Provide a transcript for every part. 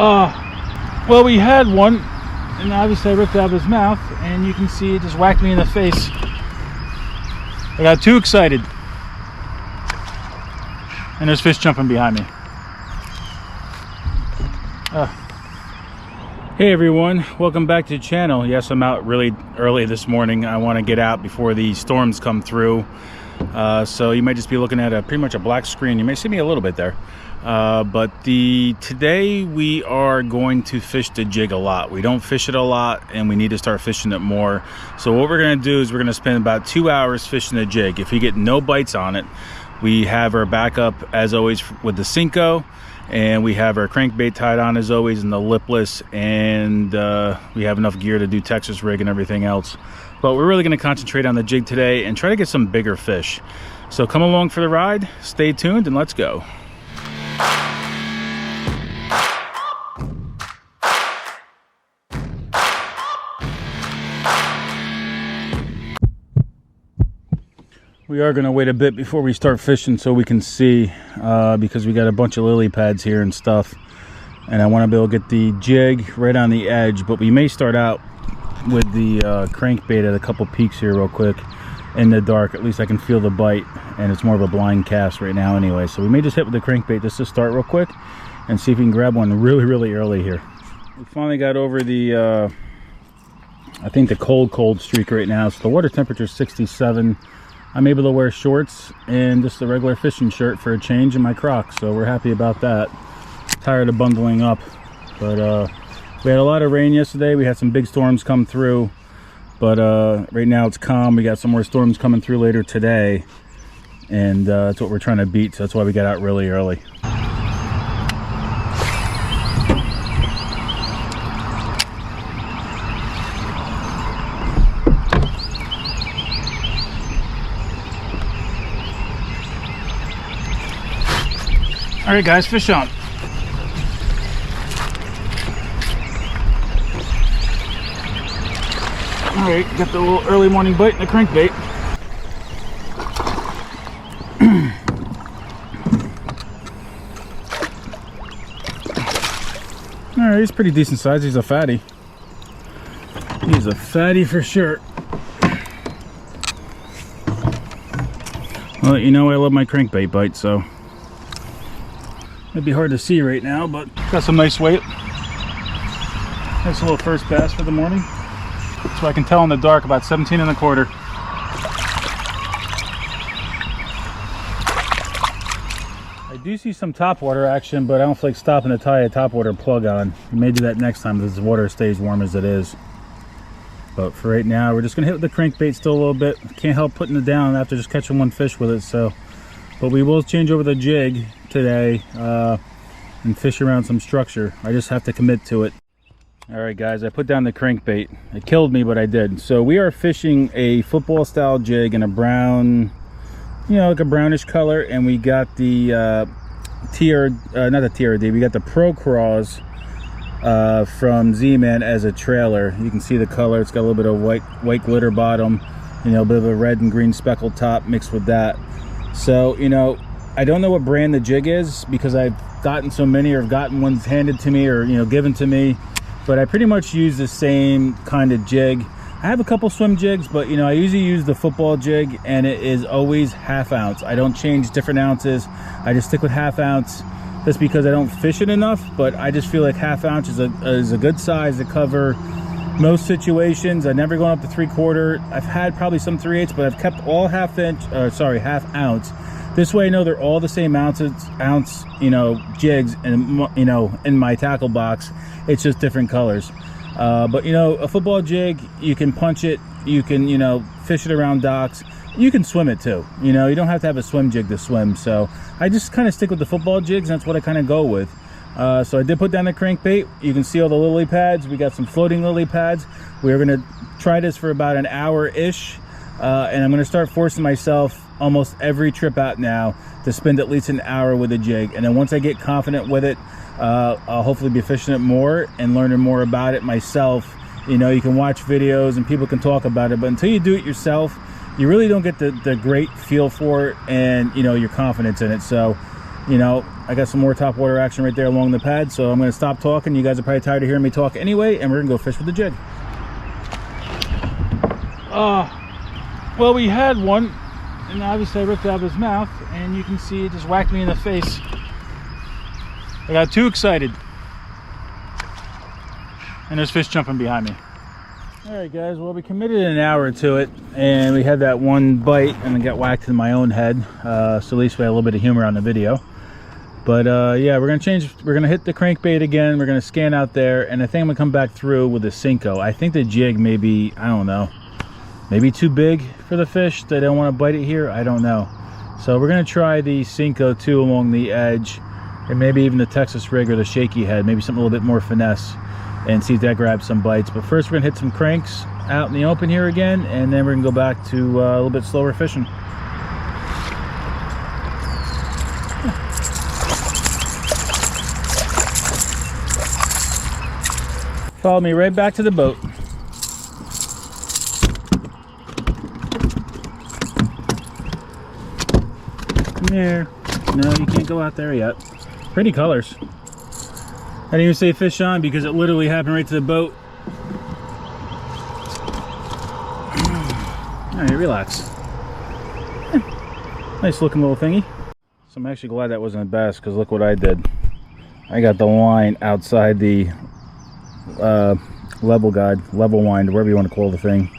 Well, we had one, and obviously I ripped it out of his mouth, and you can see it just whacked me in the face. I got too excited. And there's fish jumping behind me. Hey everyone, welcome back to the channel. Yes, I'm out really early this morning. I want to get out before the storms come through. So you might just be looking at pretty much a black screen. You may see me a little bit there. But today we are going to fish the jig a lot. We don't fish it a lot, and we need to start fishing it more. So what we're going to do is we're going to spend about 2 hours fishing the jig. If we get no bites on it, we have our backup as always with the Cinco, and we have our crankbait tied on as always in the lipless, and we have enough gear to do Texas rig and everything else. But we're really going to concentrate on the jig today and try to get some bigger fish. So come along for the ride, stay tuned, and let's go. We are going to wait a bit before we start fishing so we can see, because we got a bunch of lily pads here and stuff, and I want to be able to get the jig right on the edge. But we may start out with the crankbait at a couple peaks here real quick in the dark. At least I can feel the bite, and it's more of a blind cast right now anyway. So we may just hit with the crankbait just to start real quick and see if we can grab one really early here. We finally got over the I think the cold streak right now. So the water temperature is 67. I'm able to wear shorts and just a regular fishing shirt for a change in my Crocs, so we're happy about that. Tired of bundling up, but we had a lot of rain yesterday. We had some big storms come through, but right now it's calm. We got some more storms coming through later today, and that's what we're trying to beat, so that's why we got out really early. All right, guys, fish on. All right, got the little early morning bite and the crankbait. All right, he's pretty decent size. He's a fatty. He's a fatty for sure. Well, you know I love my crankbait bite, so it'd be hard to see right now, but got some nice weight. Nice little first bass for the morning. So I can tell in the dark, about 17 1/4. I do see some topwater action, but I don't feel like stopping to tie a topwater plug on. We may do that next time as the water stays warm as it is. But for right now, we're just gonna hit with the crankbait still a little bit. Can't help putting it down after just catching one fish with it, so. But we will change over the jig today and fish around some structure. I just have to commit to it. All right, guys, I put down the crankbait. It killed me, but I did. So we are fishing a football style jig in a brown, you know, like a brownish color, and we got the not the TRD, we got the Pro Craws from Z-Man as a trailer. You can see the color. It's got a little bit of white glitter bottom, you know, a bit of a red and green speckled top mixed with that. So, you know, I don't know what brand the jig is because I've gotten so many, or gotten ones handed to me, or, you know, given to me, but I pretty much use the same kind of jig. I have a couple swim jigs, but, you know, I usually use the football jig, and it is always 1/2 ounce. I don't change different ounces. I just stick with 1/2 ounce just because I don't fish it enough, but I just feel like 1/2 ounce is a good size to cover most situations. I've never gone up to 3/4. I've had probably some 3/8, but I've kept all 1/2 ounce. This way I know they're all the same ounce, you know, jigs, and, you know, in my tackle box. It's just different colors. But, you know, a football jig, you can punch it, you can, you know, fish it around docks. You can swim it too. You know, you don't have to have a swim jig to swim. So I just kind of stick with the football jigs, and that's what I kind of go with. So I did put down the crankbait. You can see all the lily pads. We got some floating lily pads. We're going to try this for about an hour-ish, and I'm going to start forcing myself almost every trip out now to spend at least an hour with a jig. And then once I get confident with it, I'll hopefully be fishing it more and learning more about it myself. You know, you can watch videos and people can talk about it, but until you do it yourself, you really don't get the great feel for it and, you know, your confidence in it. So, you know, I got some more top water action right there along the pad, so I'm going to stop talking. You guys are probably tired of hearing me talk anyway, and we're going to go fish with the jig. Well, we had one, and obviously I ripped out his mouth, and you can see it just whacked me in the face. I got too excited. And there's fish jumping behind me. Alright guys, well, we committed an hour to it, and we had that one bite and it got whacked in my own head, so at least we had a little bit of humor on the video. But yeah, we're gonna hit the crankbait again. We're gonna scan out there, and I think I'm gonna come back through with a Cinco. I think the jig may be, I don't know, maybe too big for the fish. They don't want to bite it here, I don't know. So we're gonna try the Cinco too along the edge, and maybe even the Texas rig or the shaky head, maybe something a little bit more finesse, and see if that grabs some bites. But first we're gonna hit some cranks out in the open here again, and then we're gonna go back to a little bit slower fishing. Follow me right back to the boat. Come here. No, you can't go out there yet. Pretty colors. I didn't even say fish on because it literally happened right to the boat. Alright, relax. Nice looking little thingy. So I'm actually glad that wasn't a bass, because look what I did. I got the line outside the level wind, whatever you want to call the thing.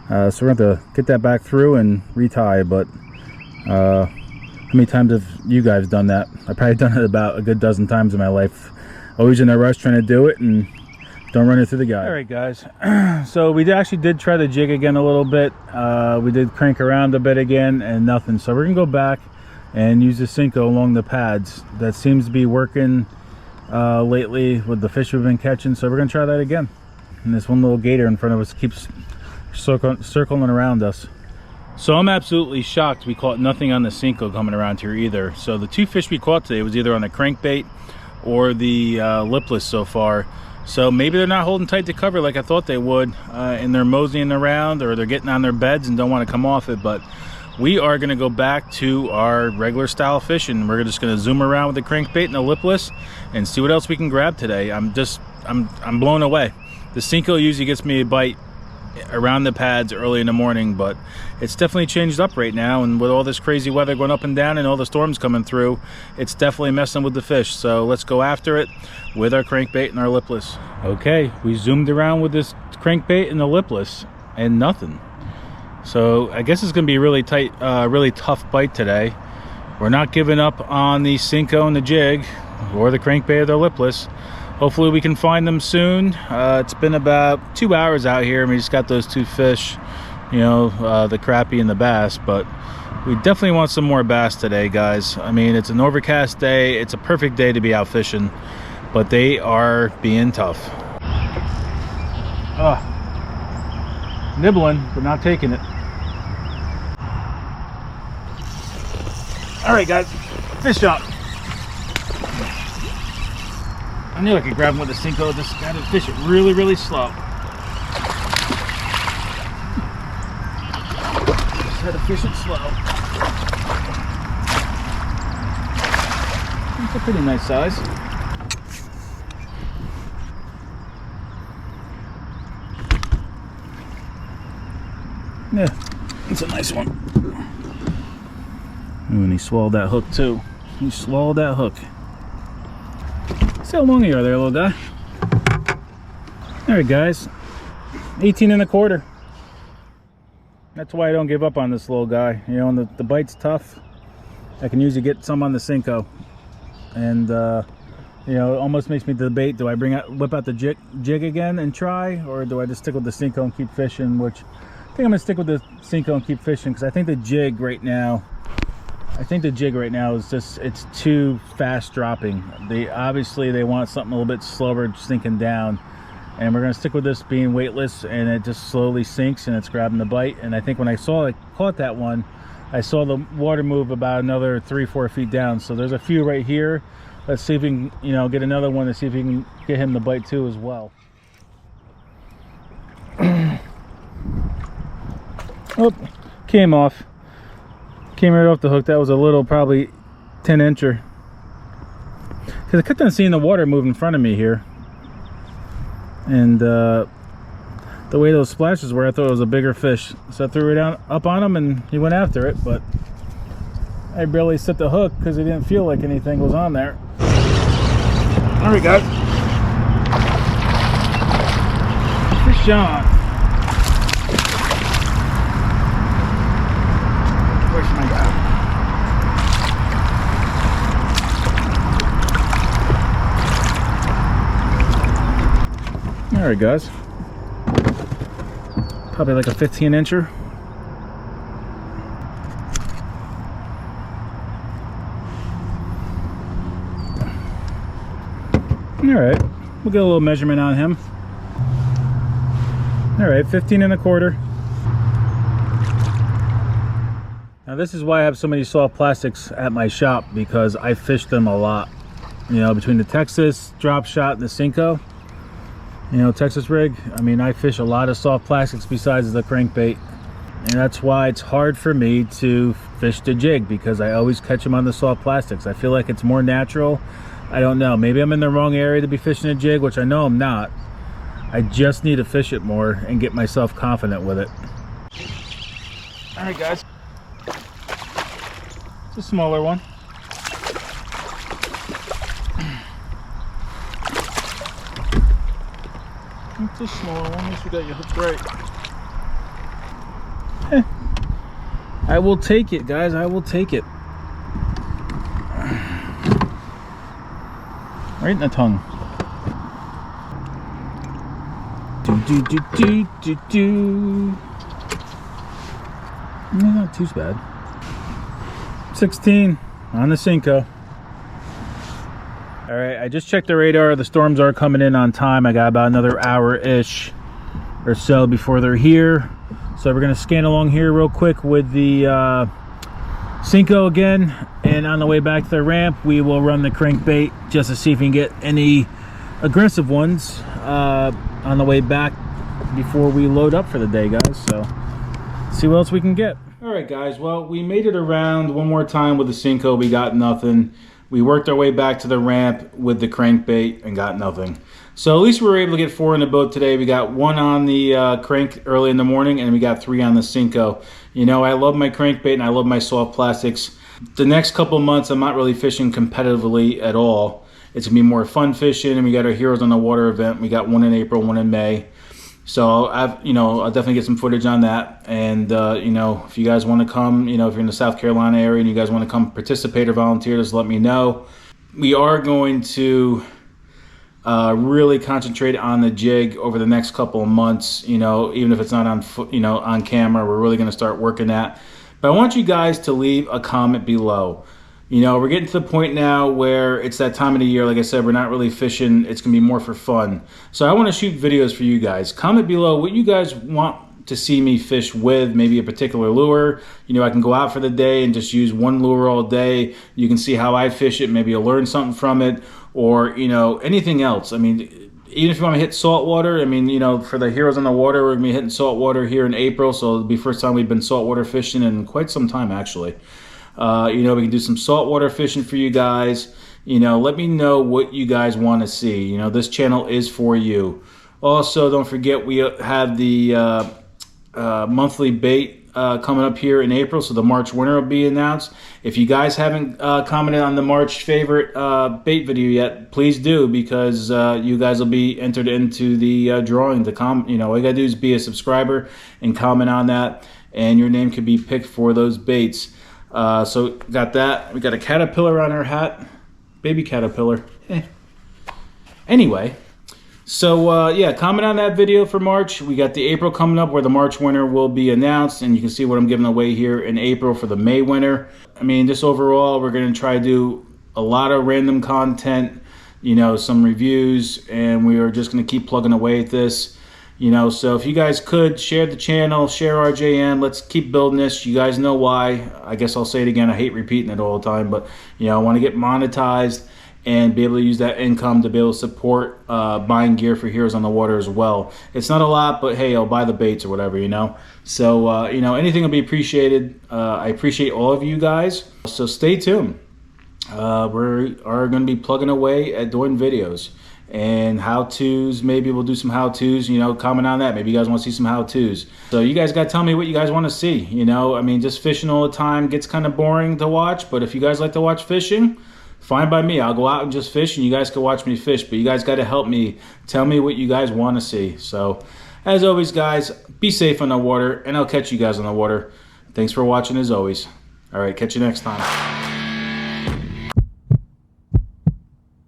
So we're going to have to get that back through and retie, but how many times have you guys done that? I've probably done it about a good dozen times in my life. Always in a rush trying to do it and don't run it through the guy. Alright guys, so we actually did try the jig again a little bit. We did crank around a bit again and nothing. So we're going to go back and use the Cinco along the pads. That seems to be working lately with the fish we've been catching. So we're going to try that again. And this one little gator in front of us keeps circling around us. So I'm absolutely shocked we caught nothing on the Cinco coming around here either. So the two fish we caught today was either on the crankbait or the lipless so far. So maybe they're not holding tight to cover like I thought they would, and they're moseying around, or they're getting on their beds and don't want to come off it. But we are going to go back to our regular style fishing. We're just going to zoom around with the crankbait and the lipless and see what else we can grab today. I'm blown away. The Cinco usually gets me a bite around the pads early in the morning, but it's definitely changed up right now, and with all this crazy weather going up and down and all the storms coming through, it's definitely messing with the fish. So let's go after it with our crankbait and our lipless. Okay, we zoomed around with this crankbait and the lipless and nothing. So I guess it's gonna be a really tight, really tough bite today. We're not giving up on the Cinco and the jig or the crankbait or the lipless. Hopefully we can find them soon. It's been about 2 hours out here and we just got those two fish, you know, the crappie and the bass, but we definitely want some more bass today, guys. I mean, it's an overcast day. It's a perfect day to be out fishing, but they are being tough. Nibbling, but not taking it. All right, guys, fish up. I knew I could grab him with a Cinco. Just gotta fish it really, really slow. Just had to fish it slow. It's a pretty nice size. Yeah, it's a nice one. Ooh, and he swallowed that hook too. He swallowed that hook. See how long you are there, little guy. All right, guys, 18 1/4. That's why I don't give up on this little guy. You know, when the bite's tough, I can usually get some on the Cinco. And, you know, it almost makes me debate, do I whip out the jig again and try, or do I just stick with the Cinco and keep fishing? Which, I think I'm gonna stick with the Cinco and keep fishing, because I think the jig right now is just, it's too fast dropping. Obviously they want something a little bit slower sinking down, and we're going to stick with this being weightless, and it just slowly sinks and it's grabbing the bite. And I think when I caught that one, I saw the water move about another 3-4 feet down. So there's a few right here. Let's see if we can, you know, get another one to see if we can get him to bite too as well. Oh, came off. Came right off the hook. That was a little, probably 10 incher. because I kept on seeing the water move in front of me here, and the way those splashes were, I thought it was a bigger fish, so I threw it up on him and he went after it, but I barely set the hook because it didn't feel like anything was on there. There we go. Fish on. Where's my guy? There he goes. Probably like a 15-incher. Alright, we'll get a little measurement on him. Alright, 15 1/4. Now this is why I have so many soft plastics at my shop, because I fish them a lot. You know, between the Texas drop shot and the Cinco, you know, Texas rig, I mean, I fish a lot of soft plastics besides the crankbait. And that's why it's hard for me to fish the jig, because I always catch them on the soft plastics. I feel like it's more natural. I don't know, maybe I'm in the wrong area to be fishing a jig, which I know I'm not. I just need to fish it more and get myself confident with it. All right, guys. It's a smaller one. It's a smaller one. At least you got your hook right. I will take it, guys. I will take it. Right in the tongue. Not too bad. 16 on the Cinco. All right, I just checked the radar. The storms are coming in on time. I got about another hour-ish or so before they're here. So we're gonna scan along here real quick with the Cinco again, and on the way back to the ramp we will run the crankbait just to see if we can get any aggressive ones on the way back before we load up for the day, guys. So see what else we can get. All right, guys, well, we made it around one more time with the Cinco. We got nothing. We worked our way back to the ramp with the crankbait and got nothing. So at least we were able to get 4 in the boat today. We got 1 on the crank early in the morning, and we got 3 on the Cinco. You know, I love my crankbait and I love my soft plastics. The next couple months, I'm not really fishing competitively at all. It's gonna be more fun fishing, and we got our Heroes on the Water event. We got 1 in April, 1 in May. So I'll definitely get some footage on that. And you know, if you guys want to come, you know, if you're in the South Carolina area and you guys want to come participate or volunteer, just let me know. We are going to really concentrate on the jig over the next couple of months. You know, even if it's not on on camera, we're really going to start working that. But I want you guys to leave a comment below. You know, we're getting to the point now where it's that time of the year. Like I said, we're not really fishing. It's going to be more for fun. So I want to shoot videos for you guys. Comment below what you guys want to see me fish with, maybe a particular lure. You know, I can go out for the day and just use one lure all day. You can see how I fish it. Maybe you'll learn something from it, or, you know, anything else. I mean, even if you want to hit saltwater, I mean, you know, for the Heroes on the Water, we're going to be hitting saltwater here in April. So it'll be the first time we've been saltwater fishing in quite some time, actually. You know, we can do some saltwater fishing for you guys. You know, let me know what you guys want to see. You know, this channel is for you. Also, don't forget we have the monthly bait coming up here in April, so the March winner will be announced. If you guys haven't commented on the March favorite bait video yet, please do, because you guys will be entered into the drawing. You know, all you gotta do is be a subscriber and comment on that, and your name could be picked for those baits. So got that. We got a caterpillar on our hat, baby caterpillar. Anyway, so yeah, comment on that video for March. We got the April coming up where the March winner will be announced, and you can see what I'm giving away here in April for the May winner. I mean, just overall, we're going to try to do a lot of random content, you know, some reviews, and we are just going to keep plugging away at this. You know, so if you guys could share the channel, share RJM, let's keep building this. You guys know why. I guess I'll say it again. I hate repeating it all the time, but, you know, I want to get monetized and be able to use that income to be able to support buying gear for Heroes on the Water as well. It's not a lot, but hey, I'll buy the baits or whatever, you know. So, you know, anything will be appreciated. I appreciate all of you guys. So stay tuned. we are going to be plugging away at doing videos and how-tos. Maybe we'll do some how-tos, you know, comment on that. Maybe you guys want to see some how-tos. So you guys got to tell me what you guys want to see, you know. I mean, just fishing all the time gets kind of boring to watch, but if you guys like to watch fishing, fine by me. I'll go out and just fish and you guys can watch me fish, but you guys got to help me. Tell me what you guys want to see. So as always, guys, be safe on the water, and I'll catch you guys on the water. Thanks for watching as always. All right, catch you next time.